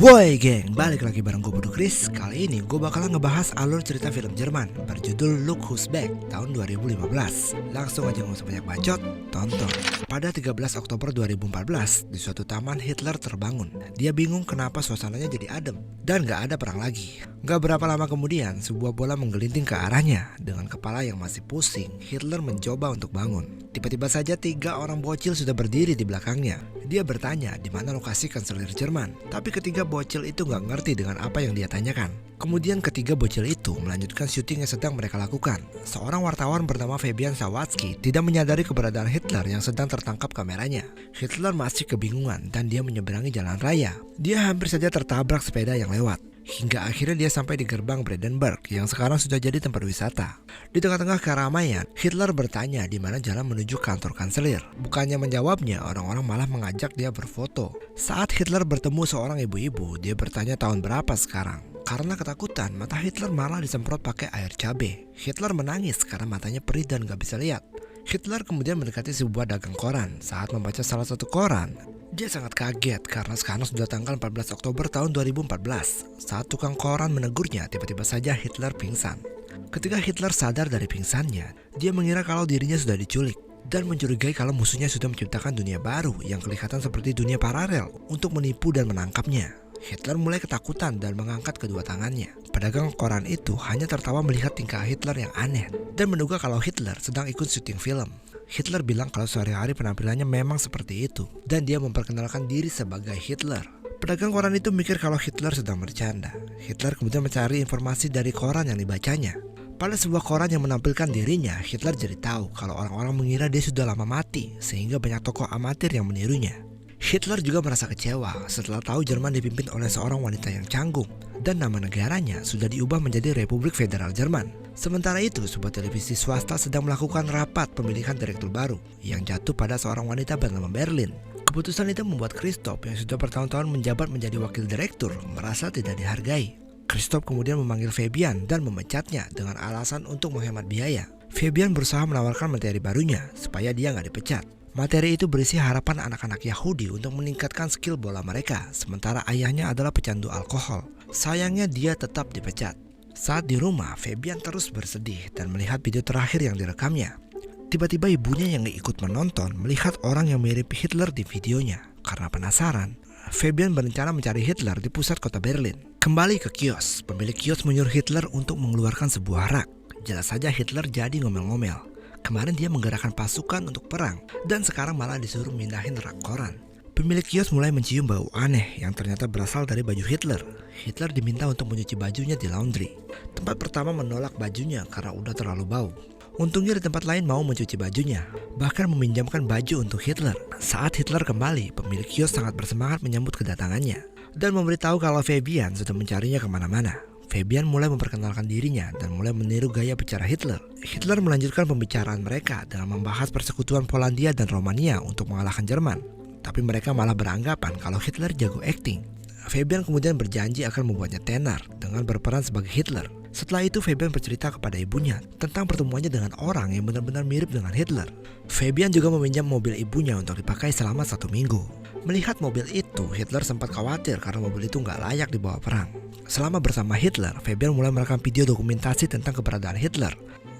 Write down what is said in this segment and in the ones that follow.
Woi geng, balik lagi bareng gue Bodo Chris. Kali ini gue bakalan ngebahas alur cerita film Jerman berjudul Look Who's Back tahun 2015. Langsung aja gak usah banyak bacot, tonton. Pada 13 Oktober 2014, di suatu taman Hitler terbangun. Dia bingung kenapa suasananya jadi adem dan gak ada perang lagi. Gak berapa lama kemudian, sebuah bola menggelinting ke arahnya. Dengan kepala yang masih pusing, Hitler mencoba untuk bangun. Tiba-tiba saja 3 orang bocil sudah berdiri di belakangnya. Dia bertanya di mana lokasi kanselir Jerman, tapi ketiga bocil itu gak ngerti dengan apa yang dia tanyakan. Kemudian ketiga bocil itu melanjutkan syuting yang sedang mereka lakukan. Seorang wartawan bernama Fabian Sawatzki tidak menyadari keberadaan Hitler yang sedang tertangkap kameranya. Hitler masih kebingungan dan dia menyeberangi jalan raya. Dia hampir saja tertabrak sepeda yang lewat. Hingga akhirnya dia sampai di gerbang Brandenburg yang sekarang sudah jadi tempat wisata. Di tengah-tengah keramaian, Hitler bertanya di mana jalan menuju kantor kanselir. Bukannya menjawabnya, orang-orang malah mengajak dia berfoto. Saat Hitler bertemu seorang ibu-ibu, dia bertanya tahun berapa sekarang. Karena ketakutan, mata Hitler malah disemprot pakai air cabai. Hitler menangis karena matanya perih dan gak bisa lihat. Hitler kemudian mendekati sebuah dagang koran. Saat membaca salah satu koran, dia sangat kaget karena sekarang sudah tanggal 14 Oktober tahun 2014. Saat tukang koran menegurnya, tiba-tiba saja Hitler pingsan. Ketika Hitler sadar dari pingsannya, dia mengira kalau dirinya sudah diculik dan mencurigai kalau musuhnya sudah menciptakan dunia baru yang kelihatan seperti dunia paralel untuk menipu dan menangkapnya. Hitler mulai ketakutan dan mengangkat kedua tangannya. Pedagang koran itu hanya tertawa melihat tingkah Hitler yang aneh dan menduga kalau Hitler sedang ikut syuting film. Hitler bilang kalau sehari-hari penampilannya memang seperti itu dan dia memperkenalkan diri sebagai Hitler. Pedagang koran itu mikir kalau Hitler sedang bercanda. Hitler kemudian mencari informasi dari koran yang dibacanya. Pada sebuah koran yang menampilkan dirinya, Hitler jadi tahu kalau orang-orang mengira dia sudah lama mati sehingga banyak tokoh amatir yang menirunya. Hitler juga merasa kecewa setelah tahu Jerman dipimpin oleh seorang wanita yang canggung dan nama negaranya sudah diubah menjadi Republik Federal Jerman. Sementara itu, sebuah televisi swasta sedang melakukan rapat pemilihan direktur baru yang jatuh pada seorang wanita bernama Berlin. Keputusan itu membuat Christoph yang sudah bertahun-tahun menjabat menjadi wakil direktur merasa tidak dihargai. Christoph kemudian memanggil Fabian dan memecatnya dengan alasan untuk menghemat biaya. Fabian berusaha menawarkan materi barunya supaya dia nggak dipecat. Materi itu berisi harapan anak-anak Yahudi untuk meningkatkan skill bola mereka, sementara ayahnya adalah pecandu alkohol. Sayangnya dia tetap dipecat. Saat di rumah, Fabian terus bersedih dan melihat video terakhir yang direkamnya. Tiba-tiba ibunya yang ikut menonton melihat orang yang mirip Hitler di videonya. Karena penasaran, Fabian berencana mencari Hitler di pusat kota Berlin. Kembali ke kios, pemilik kios menyuruh Hitler untuk mengeluarkan sebuah rak. Jelas saja Hitler jadi ngomel-ngomel. Kemarin dia menggerakkan pasukan untuk perang dan sekarang malah disuruh mindahin rak koran. Pemilik kios mulai mencium bau aneh yang ternyata berasal dari baju Hitler. Hitler diminta untuk mencuci bajunya di laundry. Tempat pertama menolak bajunya karena udah terlalu bau. Untungnya di tempat lain mau mencuci bajunya, bahkan meminjamkan baju untuk Hitler. Saat Hitler kembali, pemilik kios sangat bersemangat menyambut kedatangannya dan memberitahu kalau Fabian sudah mencarinya kemana-mana. Fabian mulai memperkenalkan dirinya dan mulai meniru gaya bicara Hitler. Hitler melanjutkan pembicaraan mereka dengan membahas persekutuan Polandia dan Romania untuk mengalahkan Jerman. Tapi mereka malah beranggapan kalau Hitler jago akting. Fabian kemudian berjanji akan membuatnya tenar dengan berperan sebagai Hitler. Setelah itu Fabian bercerita kepada ibunya tentang pertemuannya dengan orang yang benar-benar mirip dengan Hitler. Fabian juga meminjam mobil ibunya untuk dipakai selama 1 minggu. Melihat mobil itu, Hitler sempat khawatir karena mobil itu nggak layak dibawa perang. Selama bersama Hitler, Fabian mulai merekam video dokumentasi tentang keberadaan Hitler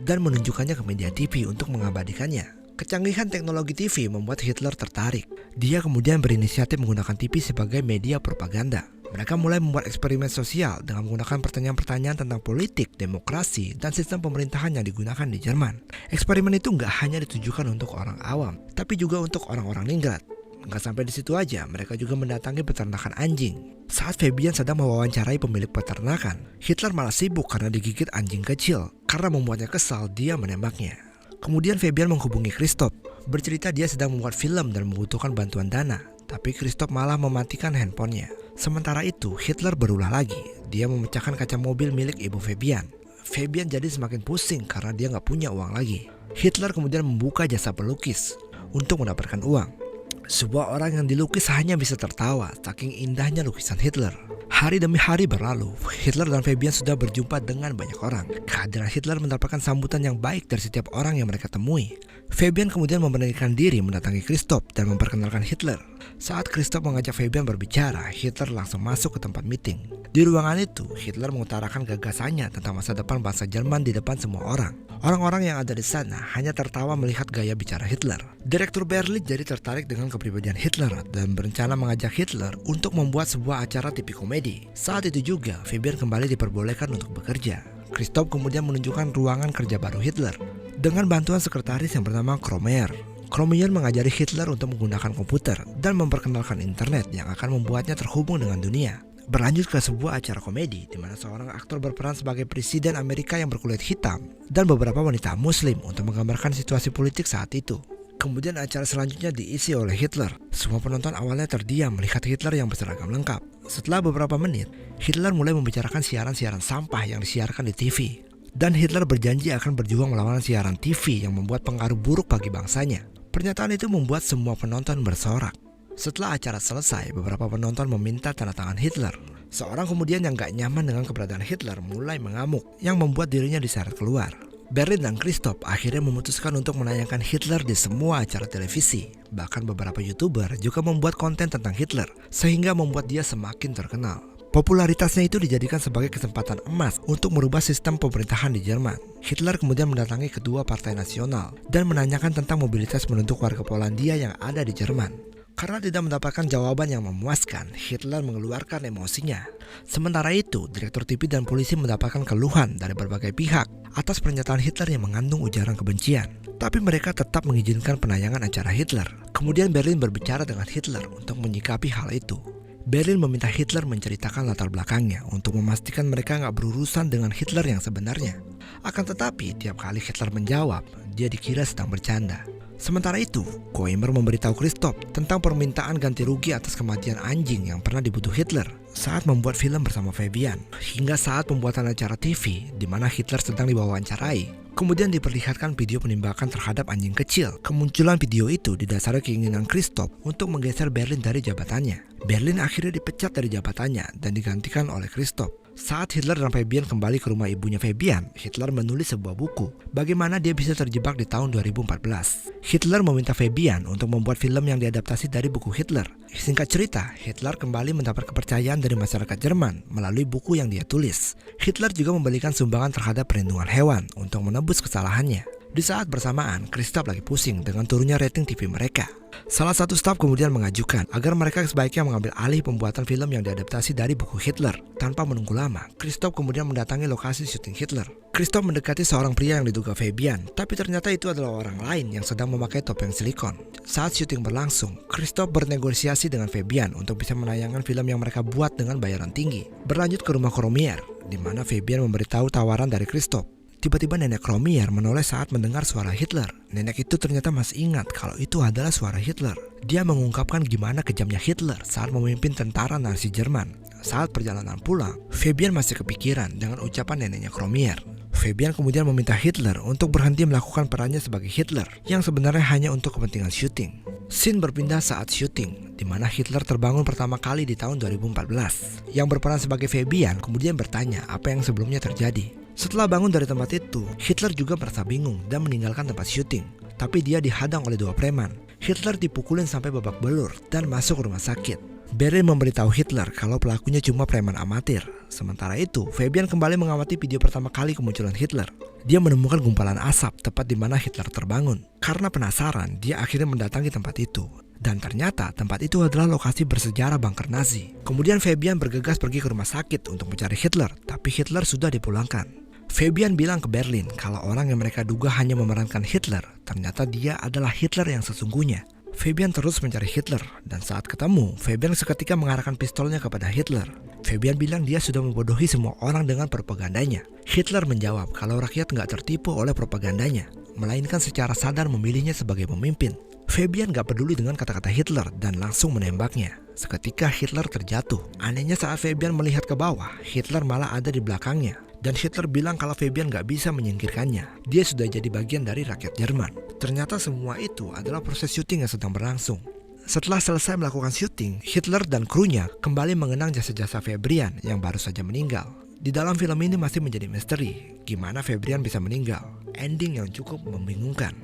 dan menunjukkannya ke media TV untuk mengabadikannya. Kecanggihan teknologi TV membuat Hitler tertarik. Dia kemudian berinisiatif menggunakan TV sebagai media propaganda. Mereka mulai membuat eksperimen sosial dengan menggunakan pertanyaan-pertanyaan tentang politik, demokrasi, dan sistem pemerintahan yang digunakan di Jerman. Eksperimen itu nggak hanya ditujukan untuk orang awam, tapi juga untuk orang-orang ningrat. Nggak sampai di situ aja, mereka juga mendatangi peternakan anjing. Saat Fabian sedang mewawancarai pemilik peternakan, Hitler malah sibuk karena digigit anjing kecil. Karena membuatnya kesal, dia menembaknya. Kemudian Fabian menghubungi Christoph, bercerita dia sedang membuat film dan membutuhkan bantuan dana. Tapi Christoph malah mematikan handphonenya. Sementara itu, Hitler berulah lagi. Dia memecahkan kaca mobil milik ibu Fabian. Fabian jadi semakin pusing karena dia nggak punya uang lagi. Hitler kemudian membuka jasa pelukis untuk mendapatkan uang. Sebuah orang yang dilukis hanya bisa tertawa saking indahnya lukisan Hitler. Hari demi hari berlalu, Hitler dan Fabian sudah berjumpa dengan banyak orang. Kehadiran Hitler mendapatkan sambutan yang baik dari setiap orang yang mereka temui. Fabian kemudian memberanikan diri mendatangi Christoph dan memperkenalkan Hitler. Saat Christoph mengajak Fabian berbicara, Hitler langsung masuk ke tempat meeting. Di ruangan itu, Hitler mengutarakan gagasannya tentang masa depan bangsa Jerman di depan semua orang. Orang-orang yang ada di sana hanya tertawa melihat gaya bicara Hitler. Direktur Berlin jadi tertarik dengan kepribadian Hitler dan berencana mengajak Hitler untuk membuat sebuah acara TV komedi. Saat itu juga, Fabian kembali diperbolehkan untuk bekerja. Christoph kemudian menunjukkan ruangan kerja baru Hitler dengan bantuan sekretaris yang bernama Kromer. Kromer mengajari Hitler untuk menggunakan komputer dan memperkenalkan internet yang akan membuatnya terhubung dengan dunia. Berlanjut ke sebuah acara komedi di mana seorang aktor berperan sebagai presiden Amerika yang berkulit hitam dan beberapa wanita muslim untuk menggambarkan situasi politik saat itu. Kemudian acara selanjutnya diisi oleh Hitler. Semua penonton awalnya terdiam melihat Hitler yang berseragam lengkap. Setelah beberapa menit, Hitler mulai membicarakan siaran-siaran sampah yang disiarkan di TV. Dan Hitler berjanji akan berjuang melawan siaran TV yang membuat pengaruh buruk bagi bangsanya. Pernyataan itu membuat semua penonton bersorak. Setelah acara selesai, beberapa penonton meminta tanda tangan Hitler. Seorang kemudian yang gak nyaman dengan keberadaan Hitler mulai mengamuk yang membuat dirinya diseret keluar. Berlin dan Christoph akhirnya memutuskan untuk menayangkan Hitler di semua acara televisi. Bahkan beberapa YouTuber juga membuat konten tentang Hitler sehingga membuat dia semakin terkenal. Popularitasnya itu dijadikan sebagai kesempatan emas untuk merubah sistem pemerintahan di Jerman. Hitler kemudian mendatangi kedua partai nasional dan menanyakan tentang mobilitas penduduk warga Polandia yang ada di Jerman. Karena tidak mendapatkan jawaban yang memuaskan, Hitler mengeluarkan emosinya. Sementara itu, direktur TV dan polisi mendapatkan keluhan dari berbagai pihak atas pernyataan Hitler yang mengandung ujaran kebencian. Tapi mereka tetap mengizinkan penayangan acara Hitler. Kemudian Berlin berbicara dengan Hitler untuk menyikapi hal itu. Berlin meminta Hitler menceritakan latar belakangnya untuk memastikan mereka nggak berurusan dengan Hitler yang sebenarnya. Akan tetapi, tiap kali Hitler menjawab, dia dikira sedang bercanda. Sementara itu, Koimer memberitahu Christoph tentang permintaan ganti rugi atas kematian anjing yang pernah dibunuh Hitler saat membuat film bersama Fabian, hingga saat pembuatan acara TV di mana Hitler sedang diwawancarai. Kemudian diperlihatkan video penembakan terhadap anjing kecil. Kemunculan video itu didasari keinginan Christoph untuk menggeser Berlin dari jabatannya. Berlin akhirnya dipecat dari jabatannya dan digantikan oleh Christoph. Saat Hitler dan Fabian kembali ke rumah ibunya Fabian, Hitler menulis sebuah buku bagaimana dia bisa terjebak di tahun 2014. Hitler meminta Fabian untuk membuat film yang diadaptasi dari buku Hitler. Singkat cerita, Hitler kembali mendapat kepercayaan dari masyarakat Jerman melalui buku yang dia tulis. Hitler juga memberikan sumbangan terhadap perlindungan hewan untuk menebus kesalahannya. Di saat bersamaan, Christoph lagi pusing dengan turunnya rating TV mereka. Salah satu staf kemudian mengajukan agar mereka sebaiknya mengambil alih pembuatan film yang diadaptasi dari buku Hitler. Tanpa menunggu lama, Christoph kemudian mendatangi lokasi syuting Hitler. Christoph mendekati seorang pria yang diduga Fabian, tapi ternyata itu adalah orang lain yang sedang memakai topeng silikon. Saat syuting berlangsung, Christoph bernegosiasi dengan Fabian untuk bisa menayangkan film yang mereka buat dengan bayaran tinggi. Berlanjut ke rumah Kromier, di mana Fabian memberitahu tawaran dari Christoph. Tiba-tiba nenek Kromier menoleh saat mendengar suara Hitler. Nenek itu ternyata masih ingat kalau itu adalah suara Hitler. Dia mengungkapkan gimana kejamnya Hitler saat memimpin tentara Nazi Jerman. Saat perjalanan pulang, Fabian masih kepikiran dengan ucapan neneknya Kromier. Fabian kemudian meminta Hitler untuk berhenti melakukan perannya sebagai Hitler yang sebenarnya hanya untuk kepentingan syuting. Scene berpindah saat syuting, di mana Hitler terbangun pertama kali di tahun 2014. Yang berperan sebagai Fabian kemudian bertanya apa yang sebelumnya terjadi. Setelah bangun dari tempat itu, Hitler juga merasa bingung dan meninggalkan tempat syuting. Tapi dia dihadang oleh dua preman. Hitler dipukulin sampai babak belur dan masuk rumah sakit. Berlin memberitahu Hitler kalau pelakunya cuma preman amatir. Sementara itu, Fabian kembali mengamati video pertama kali kemunculan Hitler. Dia menemukan gumpalan asap tepat di mana Hitler terbangun. Karena penasaran, dia akhirnya mendatangi tempat itu. Dan ternyata tempat itu adalah lokasi bersejarah bunker Nazi. Kemudian Fabian bergegas pergi ke rumah sakit untuk mencari Hitler, tapi Hitler sudah dipulangkan. Fabian bilang ke Berlin kalau orang yang mereka duga hanya memerankan Hitler, ternyata dia adalah Hitler yang sesungguhnya. Fabian terus mencari Hitler, dan saat ketemu, Fabian seketika mengarahkan pistolnya kepada Hitler. Fabian bilang dia sudah membodohi semua orang dengan propagandanya. Hitler menjawab kalau rakyat nggak tertipu oleh propagandanya, melainkan secara sadar memilihnya sebagai pemimpin. Fabian gak peduli dengan kata-kata Hitler dan langsung menembaknya. Seketika Hitler terjatuh. Anehnya saat Fabian melihat ke bawah, Hitler malah ada di belakangnya. Dan Hitler bilang kalau Fabian gak bisa menyingkirkannya. Dia sudah jadi bagian dari rakyat Jerman. Ternyata semua itu adalah proses syuting yang sedang berlangsung. Setelah selesai melakukan syuting, Hitler dan krunya kembali mengenang jasa-jasa Febrian yang baru saja meninggal. Di dalam film ini masih menjadi misteri, gimana Febrian bisa meninggal. Ending yang cukup membingungkan.